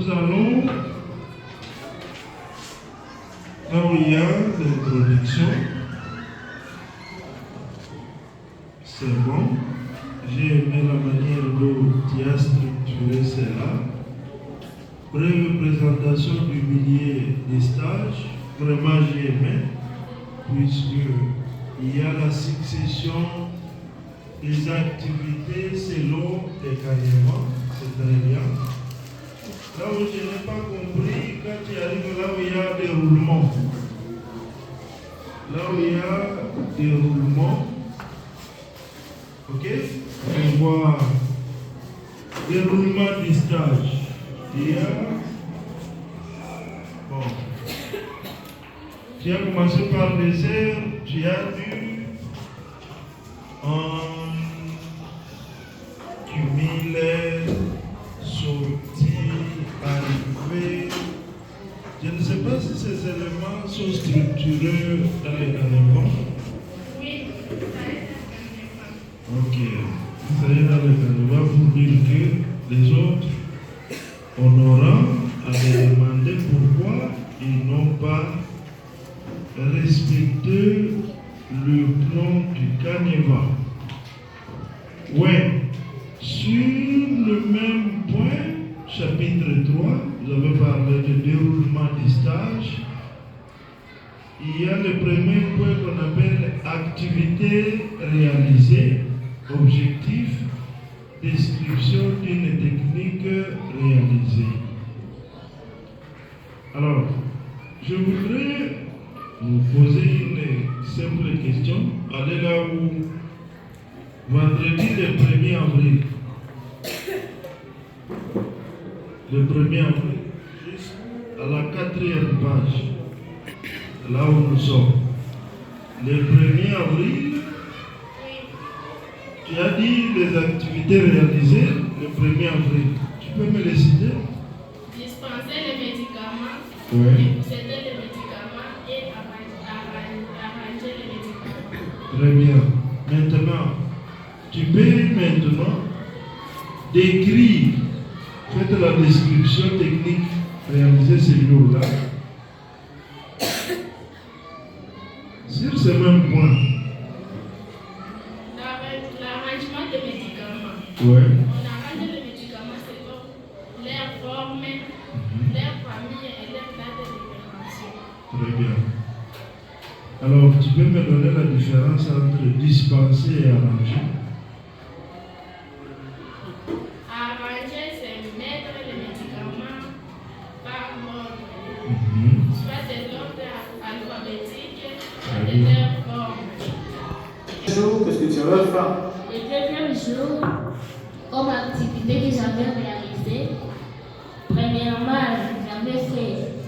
nous allons, là où il y a l'introduction, c'est bon. J'ai aimé la manière dont tu as structuré cela. Brève présentation du milieu des stages. Vraiment, j'ai aimé, puisqu'il y a la succession des activités selon les carréments. C'est très bien. Là où je n'ai pas compris, quand tu arrives là où il y a des roulements, là où il y a des roulements, ok, on voit déroulement du stage. Il y a, bon, tu as commencé par les heures, tu as dû cumuler, sortir, arriver. Je ne sais pas si ces éléments sont structurés dans les carnets. Oui, ok, ça y est dans les carnets pour dire que les autres, on aura à les demander pourquoi ils n'ont pas respecté le plan du carnaval. Ouais, sur le même point, chapitre 3, vous avez parlé de déroulement du stage. Il y a le premier point qu'on appelle activité réalisée, objectif, description d'une technique réalisée. Alors, je voudrais vous poser une simple question. Allez là où vendredi le 1er avril. Le 1er avril, jusqu'à la 4e page, là où nous sommes. Le 1er avril, tu as dit les activités réalisées le 1er avril. Tu peux me les citer? dispenser les médicaments, Oui. posséder les médicaments et arranger les médicaments. Très bien. Maintenant, tu peux maintenant décrire, faites la description technique réalisée ce jour-là. Sur ce même point. L'arrangement des médicaments. Oui. On arrange les médicaments selon leur forme, leur famille et leur date de péremption. Très bien. Alors, tu peux me donner la différence entre dispenser et arranger? Arranger, c'est mettre les médicaments par ordre, soit de l'ordre alphabétique, soit de leur forme. Qu'est-ce que tu vas faire? Le deuxième jour, comme activité que j'avais réalisée, premièrement, j'avais fait